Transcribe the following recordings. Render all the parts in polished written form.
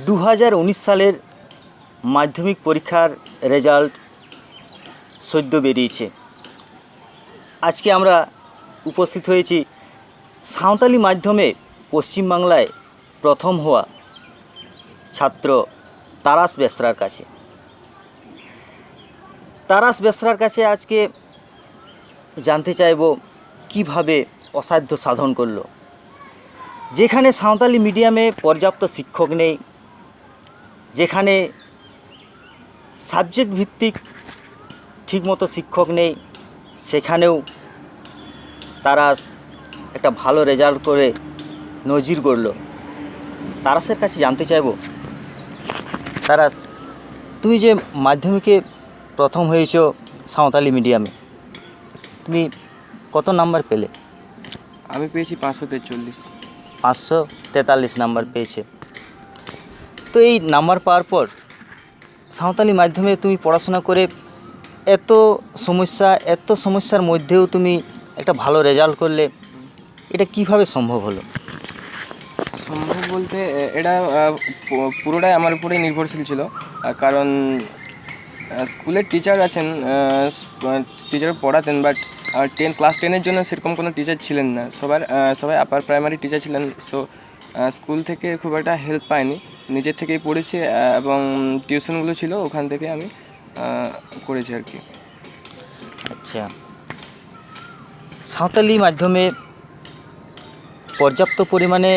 2019 সালের মাধ্যমিক পরীক্ষার রেজাল্ট সদ্য বেরিয়েছে। আজকে আমরা উপস্থিত হয়েছি সাঁওতালি মাধ্যমে পশ্চিমবাংলায় প্রথম হওয়া ছাত্র তারাস বেসরার কাছে। তারাস বেসরার কাছে আজকে জানতে চাইব কিভাবে অসাধ্য সাধন করলো। যেখানে সাঁওতালি মিডিয়ামে পর্যাপ্ত শিক্ষক নেই, যেখানে সাবজেক্ট ভিত্তিক ঠিকমতো শিক্ষক নেই, সেখানেও তারাস একটা ভালো রেজাল্ট করে নজির গড়ল। তারাসের কাছে জানতে চাইব, তারাস, তুমি যে মাধ্যমিকে প্রথম হয়েছো সাঁওতালি মিডিয়ামে, তুমি কত নাম্বার পেলে? আমি পেয়েছি 543। 543 নাম্বার পেয়েছে। তো এই নাম্বার পাওয়ার পর সাঁওতালি মাধ্যমে তুমি পড়াশোনা করে এত সমস্যার মধ্যেও তুমি একটা ভালো রেজাল্ট করলে, এটা কিভাবে সম্ভব হলো? সম্ভব বলতে এটা পুরোটাই আমার উপরেই নির্ভরশীল ছিল। কারণ স্কুলের টিচার আছেন, টিচার পড়াতেন, বাট ক্লাস 10-এর জন্য সেরকম কোনো টিচার ছিলেন না। সবাই আপার প্রাইমারি টিচার ছিলেন। সো স্কুল থেকে খুব একটা হেল্প পাইনি, নিজের থেকেই পড়েছি এবং টিউশনগুলো ছিল, ওখান থেকে আমি করেছি আর কি। আচ্ছা, সাঁওতালি মাধ্যমে পর্যাপ্ত পরিমাণে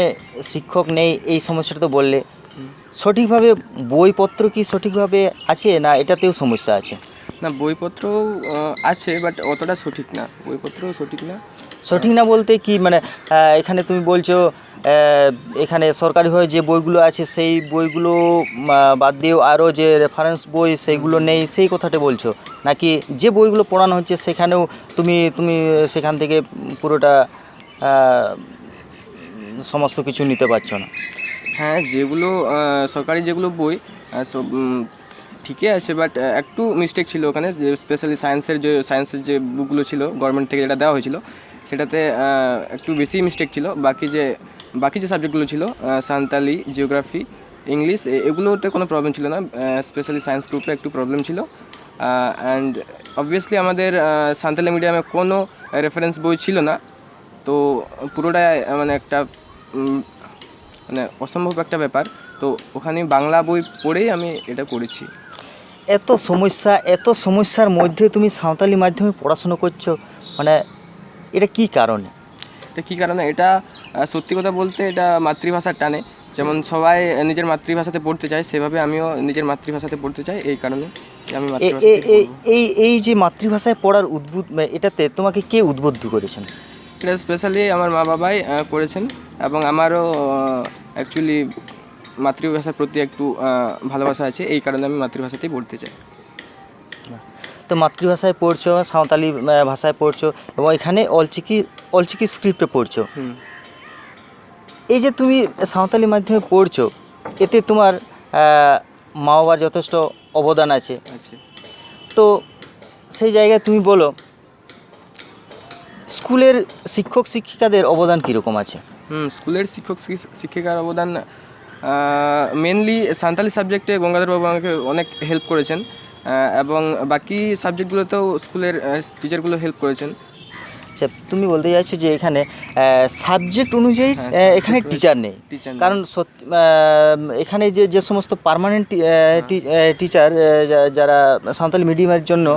শিক্ষক নেই, এই সমস্যাটা তো বললে। সঠিকভাবে বইপত্র কি সঠিকভাবে আছে, না এটাতেও সমস্যা আছে? না, বইপত্রও আছে, বাট অতটা সঠিক না, বইপত্রও সঠিক না। সঠিক না বলতে কি, মানে এখানে তুমি বলছো এখানে সরকারিভাবে যে বইগুলো আছে সেই বইগুলো বাদ দিয়েও আরও যে রেফারেন্স বই সেইগুলো নেই, সেই কথাটা বলছো? নাকি যে বইগুলো পড়ানো হচ্ছে সেখানেও তুমি সেখান থেকে পুরোটা সমস্ত কিছু নিতে পারছো না? হ্যাঁ, যেগুলো সরকারি যেগুলো বই সব ঠিকই আছে, বাট একটু মিস্টেক ছিল ওখানে। যে স্পেশালি সায়েন্সের যে বুকগুলো ছিল গভর্নমেন্ট থেকে যেটা দেওয়া হয়েছিল, সেটাতে একটু বেশি মিস্টেক ছিল। বাকি যে সাবজেক্টগুলো ছিল, সাঁওতালি, জিওগ্রাফি, ইংলিশ, এগুলোতে কোনো প্রবলেম ছিল না। স্পেশালি সায়েন্স গ্রুপে একটু প্রবলেম ছিল। অ্যান্ড অবভিয়াসলি আমাদের সাঁওতালি মিডিয়ামে কোনো রেফারেন্স বই ছিল না, তো পুরোটাই মানে একটা মানে অসম্ভব একটা ব্যাপার। তো ওখানে বাংলা বই পড়েই আমি এটা করেছি। এত সমস্যার মধ্যে তুমি সাঁওতালি মাধ্যমে পড়াশুনো করছো, মানে এটা কি কারণে? এটা সত্যি কথা বলতে এটা মাতৃভাষার টানে। যেমন সবাই নিজের মাতৃভাষাতে পড়তে চায়, সেভাবে আমিও নিজের মাতৃভাষাতে পড়তে চাই। এই কারণে আমি এই যে মাতৃভাষায় পড়ার এটাতে তোমাকে কে উদ্বুদ্ধ করেছেন? এটা স্পেশালি আমার মা বাবাই করেছেন, এবং আমারও অ্যাকচুয়ালি মাতৃভাষার প্রতি একটু ভালোবাসা আছে, এই কারণে আমি মাতৃভাষাতেই পড়তে চাই। তো মাতৃভাষায় পড়ছো, সাঁওতালি ভাষায় পড়ছো, এবং এখানে অলচিকি স্ক্রিপ্টে পড়ছো। এই যে তুমি সাঁওতালি মাধ্যমে পড়ছো, এতে তোমার মা বাবার যথেষ্ট অবদান আছে। তো সেই জায়গায় তুমি বলো, স্কুলের শিক্ষক শিক্ষিকাদের অবদান কীরকম আছে? স্কুলের শিক্ষিকার অবদান মেনলি সাঁওতালি সাবজেক্টে গঙ্গাধরবাবু আমাকে অনেক হেল্প করেছেন, এবং বাকি সাবজেক্টগুলোতেও স্কুলের টিচারগুলো হেল্প করেছেন। আচ্ছা, তুমি বলতে চাইছো যে এখানে সাবজেক্ট অনুযায়ী এখানে টিচার নেই, কারণ এখানে যে সমস্ত পার্মানেন্ট টিচার যারা সাঁওতালি মিডিয়ামের জন্য,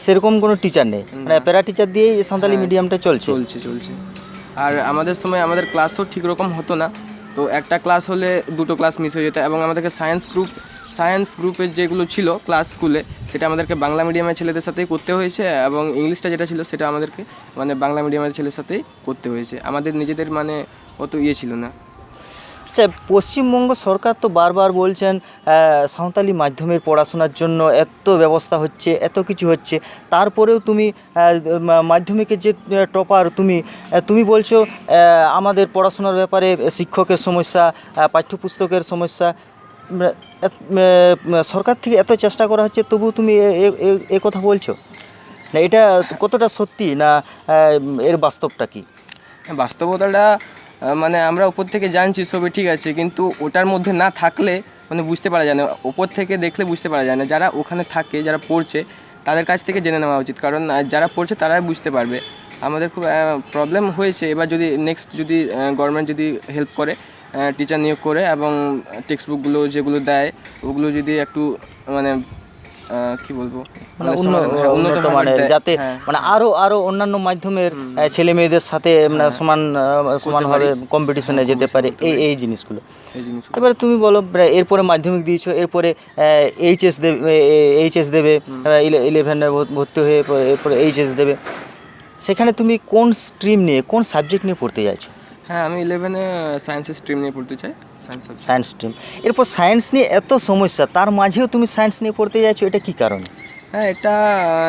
সেরকম কোনো টিচার নেই, মানে প্যারা টিচার দিয়েই সাঁওতালি মিডিয়ামটা চলছে। আর আমাদের সময় আমাদের ক্লাসও ঠিক রকম হতো না, তো একটা ক্লাস হলে দুটো ক্লাস মিস হয়ে যেত, এবং আমাদেরকে সায়েন্স গ্রুপের যেগুলো ছিল ক্লাস স্কুলে, সেটা আমাদেরকে বাংলা মিডিয়ামের ছেলেদের সাথেই করতে হয়েছে, এবং ইংলিশটা যেটা ছিল সেটা আমাদেরকে মানে বাংলা মিডিয়ামের ছেলের সাথেই করতে হয়েছে। আমাদের নিজেদের মানে অত ছিল না। আচ্ছা, পশ্চিমবঙ্গ সরকার তো বারবার বলছেন সাঁওতালি মাধ্যমের পড়াশোনার জন্য এত ব্যবস্থা হচ্ছে, এত কিছু হচ্ছে, তারপরেও তুমি মাধ্যমিকের যে টপার, তুমি বলছো আমাদের পড়াশোনার ব্যাপারে শিক্ষকের সমস্যা, পাঠ্যপুস্তকের সমস্যা, সরকার থেকে এত চেষ্টা করা হচ্ছে, তবু তুমি এ কথা বলছো না? এটা কতটা সত্যি, না এর বাস্তবটা কি? বাস্তবতাটা মানে আমরা উপর থেকে জানছি সবই ঠিক আছে, কিন্তু ওটার মধ্যে না থাকলে মানে বুঝতে পারা যায় না, ওপর থেকে দেখলে বুঝতে পারা যায় না। যারা ওখানে থাকে, যারা পড়ছে, তাদের কাছ থেকে জেনে নেওয়া উচিত, কারণ যারা পড়ছে তারাই বুঝতে পারবে। আমাদের খুব প্রবলেম হয়েছে। এবার যদি নেক্সট যদি গভর্নমেন্ট যদি হেল্প করে, টিচার নিয়োগ করে এবং টেক্সট বুকগুলো যেগুলো দেয় ওগুলো যদি একটু মানে কি বলবো, মানে উন্নত মানের, যাতে মানে আরো অন্যান্য মাধ্যমের ছেলে মেয়েদের সাথে মানে সমানভাবে কম্পিটিশনে যেতে পারে এই জিনিসগুলো। এবারে তুমি বলো, এরপরে মাধ্যমিক দিয়েছো, এরপরে এইচএস দেবে, 11-এ ভর্তি হয়ে এরপরে এইচএস দেবে। সেখানে তুমি কোন স্ট্রিম নিয়ে, কোন সাবজেক্ট নিয়ে পড়তে চাইছো? হ্যাঁ, আমি 11-এ সায়েন্সের স্ট্রিম নিয়ে পড়তে চাই, সায়েন্স স্ট্রিম। এরপর সায়েন্স নিয়ে এত সমস্যা, তার মাঝেও তুমি সায়েন্স নিয়ে পড়তে চাইছো, এটা কী কারণে? হ্যাঁ, এটা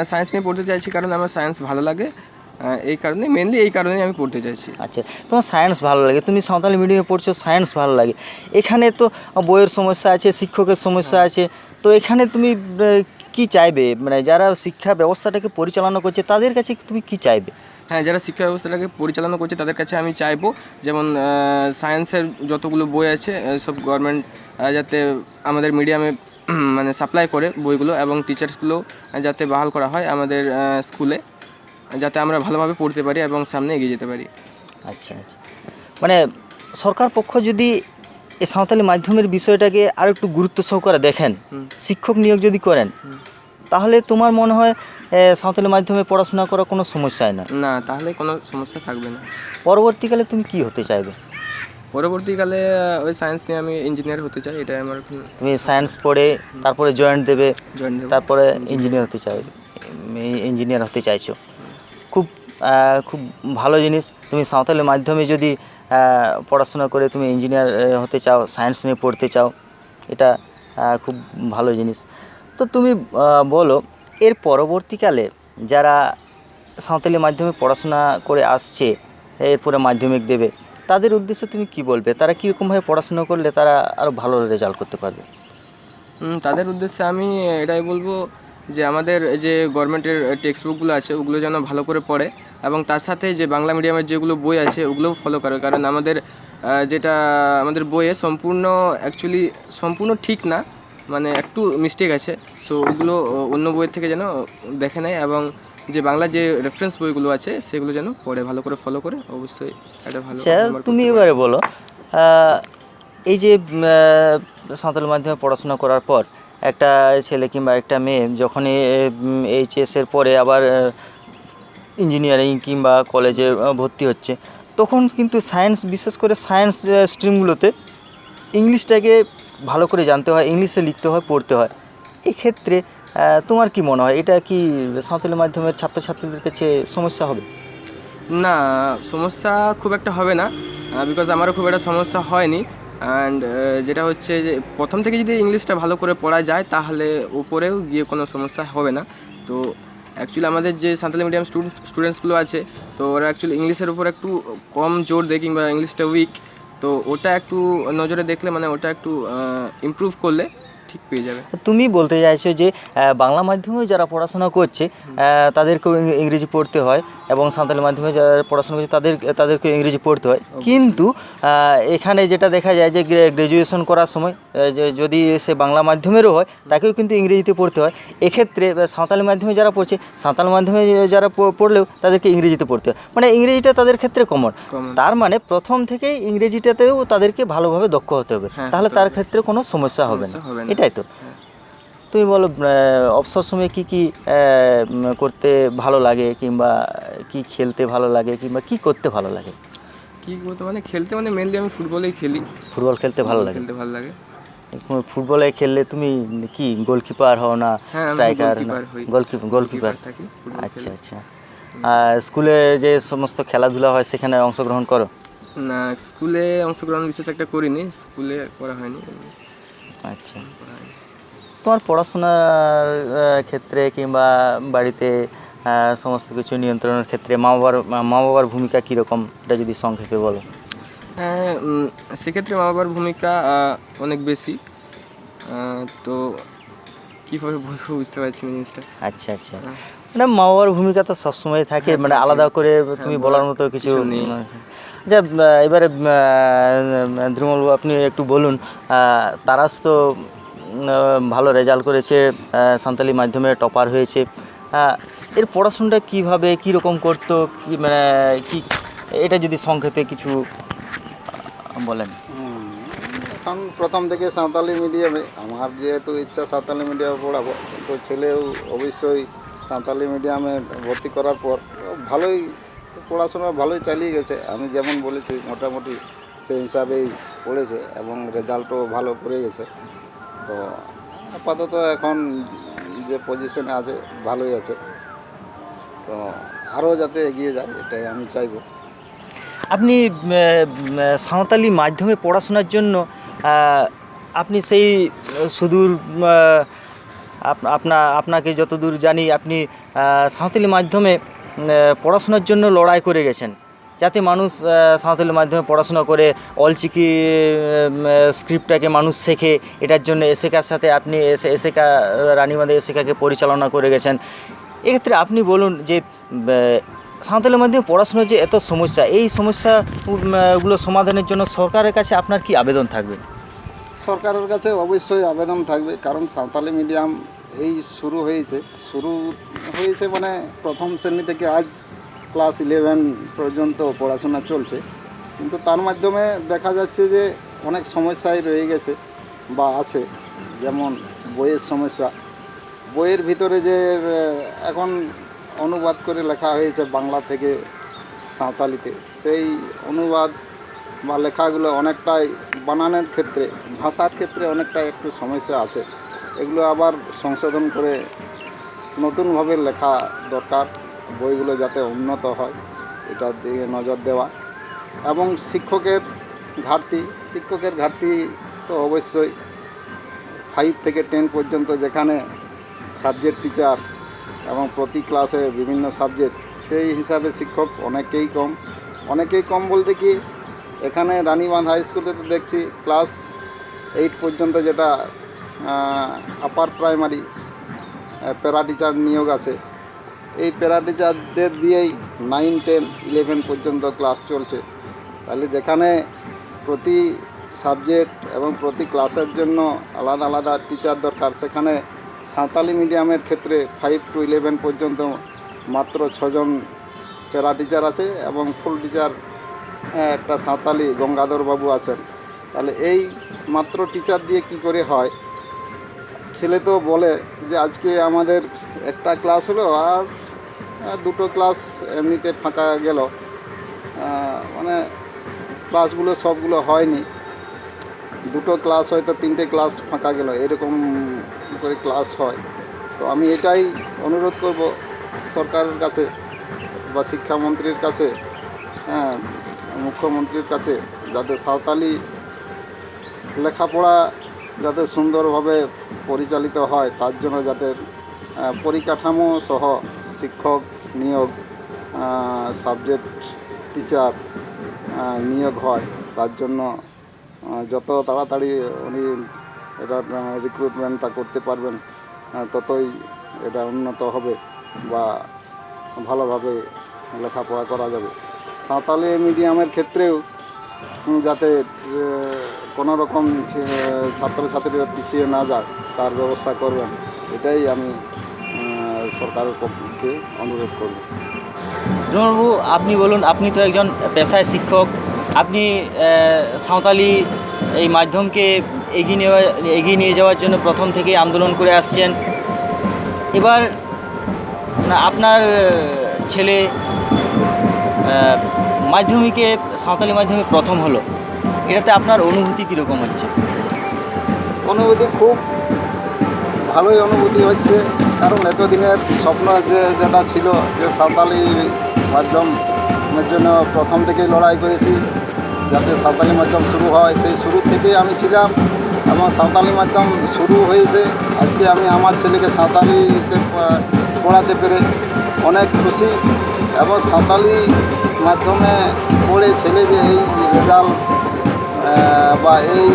সায়েন্স নিয়ে পড়তে চাইছি কারণ আমার সায়েন্স ভালো লাগে, এই কারণে, মেনলি এই কারণেই আমি পড়তে চাইছি। আচ্ছা, তোমার সায়েন্স ভালো লাগে, তুমি সাঁওতালি মিডিয়ামে পড়ছো, সায়েন্স ভালো লাগে। এখানে তো বইয়ের সমস্যা আছে, শিক্ষকের সমস্যা আছে, তো এখানে তুমি কি চাইবে, মানে যারা শিক্ষা ব্যবস্থাটাকে পরিচালনা করছে তাদের কাছে তুমি কি চাইবে? হ্যাঁ, যারা শিক্ষা ব্যবস্থাটাকে পরিচালনা করছে তাদের কাছে আমি চাইবো যেমন সায়েন্সের যতগুলো বই আছে সব গভর্নমেন্ট যাতে আমাদের মিডিয়ামে মানে সাপ্লাই করে বইগুলো, এবং টিচার্সগুলো যাতে বহাল করা হয় আমাদের স্কুলে, যাতে আমরা ভালোভাবে পড়তে পারি এবং সামনে এগিয়ে যেতে পারি। আচ্ছা আচ্ছা, মানে সরকার পক্ষ যদি এই সাঁওতালি মাধ্যমের বিষয়টাকে আর একটু গুরুত্ব সহকারে দেখেন, শিক্ষক নিয়োগ যদি করেন, তাহলে তোমার মনে হয় সাঁওতালি মাধ্যমে পড়াশোনা করা কোনো সমস্যাই না? না, তাহলে কোনো সমস্যা থাকবে না। পরবর্তীকালে তুমি কি হতে চাইবে? পরবর্তীকালে ওই সায়েন্স নিয়ে আমি ইঞ্জিনিয়ার হতে চাই, এটাই আমার। তুমি সায়েন্স পড়ে তারপরে জয়েন্ট দেবে, তারপরে ইঞ্জিনিয়ার হতে চাইছো। খুব খুব ভালো জিনিস। তুমি সাঁওতালি মাধ্যমে যদি পড়াশোনা করে তুমি ইঞ্জিনিয়ার হতে চাও, সায়েন্স নিয়ে পড়তে চাও, এটা খুব ভালো জিনিস। তো তুমি বলো, এর পরবর্তীকালে যারা সাঁওতালি মাধ্যমে পড়াশোনা করে আসছে, এরপরে মাধ্যমিক দেবে, তাদের উদ্দেশ্যে তুমি কি বলবে? তারা কীরকমভাবে পড়াশোনা করলে তারা আরও ভালো রেজাল্ট করতে পারবে? তাদের উদ্দেশ্যে আমি এটাই বলবো যে আমাদের যে গভর্নমেন্টের টেক্সট বুকগুলো আছে ওগুলো যেন ভালো করে পড়ে, এবং তার সাথে যে বাংলা মিডিয়ামের যেগুলো বই আছে ওগুলোও ফলো করে, কারণ আমাদের যেটা আমাদের বইয়ে সম্পূর্ণ ঠিক না, মানে একটু মিস্টেক আছে। সো ওগুলো অন্য বইয়ের থেকে যেন দেখে নেয়, এবং যে বাংলা যে রেফারেন্স বইগুলো আছে সেগুলো যেন পড়ে, ভালো করে ফলো করে, অবশ্যই এটা ভালো। তুমি এবারে বলো, এই যে সাঁওতালি মাধ্যমে পড়াশোনা করার পর একটা ছেলে কিংবা একটা মেয়ে যখনই এইচএসের পরে আবার ইঞ্জিনিয়ারিং কিংবা কলেজে ভর্তি হচ্ছে, তখন কিন্তু সায়েন্স, বিশেষ করে সায়েন্স স্ট্রিমগুলোতে ইংলিশটাকে ভালো করে জানতে হয়, ইংলিশে লিখতে হয়, পড়তে হয়। এক্ষেত্রে তোমার কি মনে হয়, এটা কি সাঁওতালি মাধ্যমের ছাত্রছাত্রীদের কাছে সমস্যা হবে? না, সমস্যা খুব একটা হবে না, বিকজ আমারও খুব একটা সমস্যা হয়নি। অ্যান্ড যেটা হচ্ছে যে প্রথম থেকে যদি ইংলিশটা ভালো করে পড়া যায় তাহলে উপরেও গিয়ে কোনো সমস্যা হবে না। তো অ্যাকচুয়ালি আমাদের যে সাঁওতালি মিডিয়াম স্টুডেন্টসগুলো আছে, তো ওরা অ্যাকচুয়ালি ইংলিশের উপর একটু কম জোর দেয়, কিংবা ইংলিশটা উইক, তো ওটা একটু নজরে দেখলে, মানে ওটা একটু ইমপ্রুভ করলে ঠিক পেয়ে যাবে। তুমি বলতে চাইছো যে বাংলা মাধ্যমে যারা পড়াশোনা করছে তাদেরকেও ইংরেজি পড়তে হয়, এবং সাঁওতালি মাধ্যমে যারা পড়াশোনা করছে তাদেরকেও ইংরেজি পড়তে হয়, কিন্তু এখানে যেটা দেখা যায় যে গ্র্যাজুয়েশন করার সময় যে যদি সে বাংলা মাধ্যমেরও হয় তাকেও কিন্তু ইংরেজিতে পড়তে হয়। এক্ষেত্রে সাঁওতালি মাধ্যমে যারা পড়ছে, সাঁওতালি মাধ্যমে যারা পড়লেও তাদেরকে ইংরেজিতে পড়তে হয়, মানে ইংরেজিটা তাদের ক্ষেত্রে কমন। তার মানে প্রথম থেকেই ইংরেজিটাতেও তাদেরকে ভালোভাবে দক্ষ হতে হবে, তাহলে তার ক্ষেত্রে কোনো সমস্যা হবে না, এটাই তো। তুমি বলো, অবসর সময়ে কি কি করতে ভালো লাগে, কিংবা কি খেলতে ভালো লাগে, কিংবা কি করতে ভালো লাগে? কি করতে মানে খেলতে, মানে মেনলি আমি ফুটবলেই খেলি। ফুটবল খেলতে ভালো লাগে? খেলতে ভালো লাগে। ফুটবলে খেললে তুমি কি গোলকিপার হও না স্ট্রাইকার? গোলকিপার থাকি। আচ্ছা আচ্ছা। আর স্কুলে যে সমস্ত খেলাধুলা হয় সেখানে অংশগ্রহণ করো? না, স্কুলে অংশগ্রহণ বিশেষ একটা করিনি, স্কুলে করা হয়নি। আচ্ছা, তোমার পড়াশোনার ক্ষেত্রে কিংবা বাড়িতে সমস্ত কিছু নিয়ন্ত্রণের ক্ষেত্রে মা বাবার ভূমিকা কীরকম, এটা যদি সংক্ষেপে বলো। হ্যাঁ, সেক্ষেত্রে মা বাবার ভূমিকা অনেক বেশি, তো কীভাবে বলবো বুঝতে পারছি না জিনিসটা। আচ্ছা আচ্ছা, মানে মা বাবার ভূমিকা তো সবসময় থাকে, মানে আলাদা করে তুমি বলার মতো কিছু নেই। আচ্ছা, এবারে ধ্রুমলবাবু আপনি একটু বলুন, তারাস তো ভালো রেজাল্ট করেছে, সাঁওতালি মাধ্যমে টপার হয়েছে। এর পড়াশোনাটা কীভাবে কীরকম করতো, কি মানে কি, এটা যদি সংক্ষেপে কিছু বলেন। এখন প্রথম থেকে সাঁওতালি মিডিয়ামে, আমার যেহেতু ইচ্ছা সাঁওতালি মিডিয়ামে পড়াবো, কিন্তু ছেলেও অবশ্যই সাঁওতালি মিডিয়ামে ভর্তি করার পর ভালোই পড়াশোনা ভালোই চালিয়ে গেছে। আমি যেমন বলেছি মোটামুটি সেই হিসাবেই পড়েছে এবং রেজাল্টও ভালো করে গেছে। তো আপাতত এখন যে পজিশনে আছে ভালোই আছে, তো আরও যাতে এগিয়ে যায় এটাই আমি চাইবো। আপনি সাঁওতালি মাধ্যমে পড়াশোনার জন্য আপনি সেই সুদূর, আপনাকে যতদূর জানি আপনি সাঁওতালি মাধ্যমে পড়াশোনার জন্য লড়াই করে গেছেন, যাতে মানুষ সাঁওতালি মাধ্যমে পড়াশোনা করে অলচিকি স্ক্রিপ্টটাকে মানুষ শেখে। এটার জন্য এসেকার সাথে আপনি এসেকা রানীবাঁধে এসেকাকে পরিচালনা করে গেছেন। এক্ষেত্রে আপনি বলুন যে সাঁওতালি মাধ্যমে পড়াশোনার যে এত সমস্যা, এই সমস্যাগুলো সমাধানের জন্য সরকারের কাছে আপনার কি আবেদন থাকবে? সরকারের কাছে অবশ্যই আবেদন থাকবে, কারণ সাঁওতালি মিডিয়াম এই শুরু হয়েছে মানে প্রথম শ্রেণী থেকে আজ ক্লাস 11 পর্যন্ত পড়াশোনা চলছে, কিন্তু তার মাধ্যমে দেখা যাচ্ছে যে অনেক সমস্যাই রয়ে গেছে বা আছে। যেমন বইয়ের সমস্যা, বইয়ের ভিতরে যে এখন অনুবাদ করে লেখা হয়েছে বাংলা থেকে সাঁওতালিতে, সেই অনুবাদ বা লেখাগুলো অনেকটাই বানানের ক্ষেত্রে, ভাষার ক্ষেত্রে অনেকটা একটু সমস্যা আছে। এগুলো আবার সংশোধন করে নতুনভাবে লেখা দরকার, বইগুলো যাতে উন্নত হয় এটা দিয়ে নজর দেওয়া। এবং শিক্ষকের ঘাটতি তো অবশ্যই। 5 থেকে 10 পর্যন্ত যেখানে সাবজেক্ট টিচার এবং প্রতি ক্লাসে বিভিন্ন সাবজেক্ট, সেই হিসাবে শিক্ষক অনেকেই কম বলতে কি, এখানে রানীবাঁধ হাই স্কুলে তো দেখছি ক্লাস 8 পর্যন্ত, যেটা আপার প্রাইমারি প্যারা টিচার নিয়োগ আছে, এই প্যারা টিচারদের দিয়েই 9, 10, 11 পর্যন্ত ক্লাস চলছে। তাহলে যেখানে প্রতি সাবজেক্ট এবং প্রতি ক্লাসের জন্য আলাদা আলাদা টিচার দরকার, সেখানে সাঁওতালি মিডিয়ামের ক্ষেত্রে 5 to 11 পর্যন্ত মাত্র 6 জন প্যারা টিচার আছে এবং ফুল টিচার একটা সাঁওতালি গঙ্গাধর বাবু আছেন। তাহলে এই মাত্র টিচার দিয়ে কি করে হয়? ছেলে তো বলে যে আজকে আমাদের একটা ক্লাস হলো আর 2টো ক্লাস এমনিতে ফাঁকা গেল, মানে ক্লাসগুলো সবগুলো হয়নি, 2টো ক্লাস হয়তো 3টে ক্লাস ফাঁকা গেল, এরকম করে ক্লাস হয়। তো আমি এটাই অনুরোধ করব সরকারের কাছে বা শিক্ষামন্ত্রীর কাছে, মুখ্যমন্ত্রীর কাছে, যাতে সাঁওতালি লেখাপড়া যাতে সুন্দরভাবে পরিচালিত হয়, তার জন্য যাতে পরিকাঠামো সহ শিক্ষক নিয়োগ, সাবজেক্ট টিচার নিয়োগ হয়, তার জন্য যত তাড়াতাড়ি উনি এটা রিক্রুটমেন্টটা করতে পারবেন, ততই এটা উন্নত হবে বা ভালোভাবে লেখাপড়া করা যাবে। সাঁওতালি মিডিয়ামের ক্ষেত্রেও যাতে কোনো রকম ছাত্রছাত্রীরা পিছিয়ে না যায় তার ব্যবস্থা করবেন, এটাই আমি সরকারের পক্ষে অনুরোধ করব। ধ্রুমবাবু, আপনি বলুন, আপনি তো একজন পেশায় শিক্ষক, আপনি সাঁওতালি এই মাধ্যমকে এগিয়ে নিয়ে যাওয়ার জন্য প্রথম থেকেই আন্দোলন করে আসছেন। এবার আপনার ছেলে মাধ্যমিকে সাঁওতালি মাধ্যমে প্রথম হলো, এটাতে আপনার অনুভূতি কীরকম হচ্ছে? অনুভূতি খুব ভালোই অনুভূতি হচ্ছে, কারণ এতদিনের স্বপ্ন যেটা ছিল যে সাঁওতালি মাধ্যমের জন্য প্রথম থেকেই লড়াই করেছি যাতে সাঁওতালি মাধ্যম শুরু হয়, সেই শুরু থেকেই আমি ছিলাম এবং সাঁওতালি মাধ্যম শুরু হয়েছে। আজকে আমি আমার ছেলেকে সাঁওতালিতে পড়াতে পেরে অনেক খুশি, এবং সাঁওতালি মাধ্যমে পড়ে ছেলে যে এই রেজাল্ট বা এই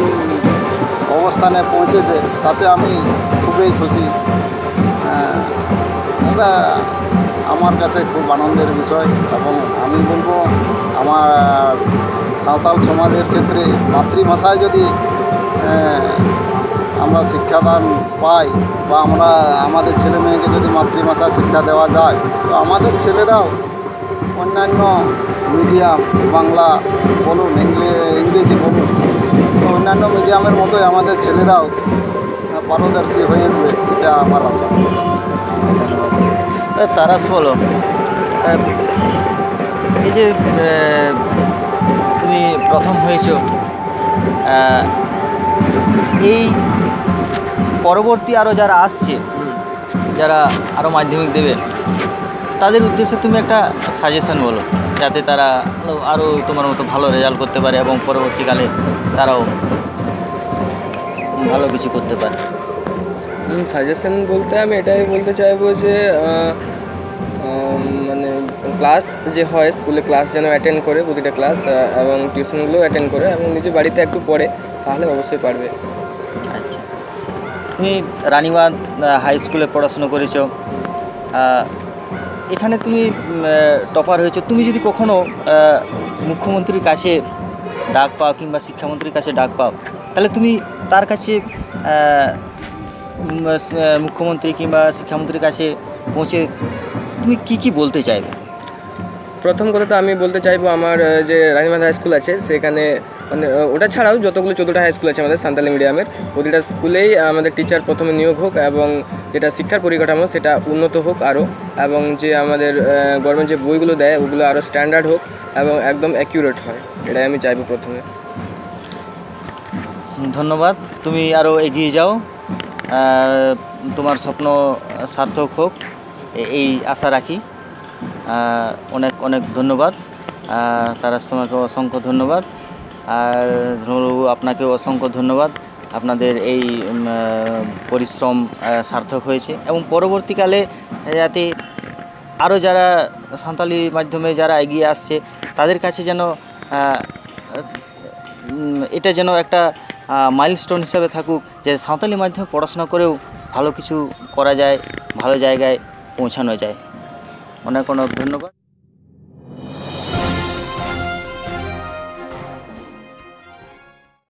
অবস্থানে পৌঁছেছে, তাতে আমি খুবই খুশি। এটা আমার কাছে খুব আনন্দের বিষয়। এবং আমি বলবো আমার সাঁওতাল সমাজের ক্ষেত্রে মাতৃভাষায় যদি আমরা শিক্ষাদান পাই বা আমরা আমাদের ছেলে মেয়েকে যদি মাতৃভাষা শিক্ষা দেওয়া যায়, তো আমাদের ছেলেরাও অন্যান্য মিডিয়াম, বাংলা বলুন, ইংরেজি বলুন, তো অন্যান্য মিডিয়ামের মতোই আমাদের ছেলেরাও পারদর্শী হয়ে উঠবে, এটা আমার আশা। তারাস বলো, এই যে তুমি প্রথম হয়েছো, এই পরবর্তী আরও যারা আসছে, যারা আরও মাধ্যমিক দেবে, তাদের উদ্দেশ্যে তুমি একটা সাজেশন বলো, যাতে তারা আরও তোমার মতো ভালো রেজাল্ট করতে পারে এবং পরবর্তীকালে তারাও ভালো কিছু করতে পারে। সাজেশন বলতে আমি এটাই বলতে চাইবো যে মানে ক্লাস যে হয় স্কুলে, ক্লাস যেন অ্যাটেন্ড করে প্রতিটা ক্লাস, এবং টিউশনগুলো অ্যাটেন্ড করে এবং নিজে বাড়িতে একটু পড়ে, তাহলে অবশ্যই পারবে। আচ্ছা, তুমি রানীবাঁধ হাই স্কুলে পড়াশুনো করেছো, এখানে তুমি টপার হয়েছো। তুমি যদি কখনো মুখ্যমন্ত্রীর কাছে ডাক পাও কিংবা শিক্ষামন্ত্রীর কাছে ডাক পাও, তাহলে তুমি তার কাছে মুখ্যমন্ত্রী কিংবা শিক্ষামন্ত্রীর কাছে পৌঁছে তুমি কি বলতে চাইবে? প্রথম কথা তো আমি বলতে চাইবো আমার যে রানীবাঁধ হাই স্কুল আছে সেখানে, মানে ওটা ছাড়াও যতগুলো 14টা হাই স্কুল আছে আমাদের সাঁওতালি মিডিয়ামের, প্রতিটা স্কুলেই আমাদের টিচার প্রথমে নিয়োগ হোক এবং যেটা শিক্ষার পরিকাঠামো সেটা উন্নত হোক আরও, এবং যে আমাদের গভর্নমেন্ট যে বইগুলো দেয় ওগুলো আরও স্ট্যান্ডার্ড হোক এবং একদম অ্যাকিউরেট হয়, এটাই আমি চাইবো প্রথমে। ধন্যবাদ, তুমি আরও এগিয়ে যাও, তোমার স্বপ্ন সার্থক হোক, এই আশা রাখি। অনেক অনেক ধন্যবাদ, তারার সময়কে অসংখ্য ধন্যবাদ, আর ধর্মবাবু আপনাকেও অসংখ্য ধন্যবাদ। আপনাদের এই পরিশ্রম সার্থক হয়েছে এবং পরবর্তীকালে যাতে আরও যারা সাঁওতালি মাধ্যমে যারা এগিয়ে আসছে তাদের কাছে যেন এটা যেন একটা মাইলস্টোন হিসাবে থাকুক, যে সাঁওতালি মাধ্যমে পড়াশোনা করেও ভালো কিছু করা যায়, ভালো জায়গায় পৌঁছানো যায়। অনেক অনেক ধন্যবাদ।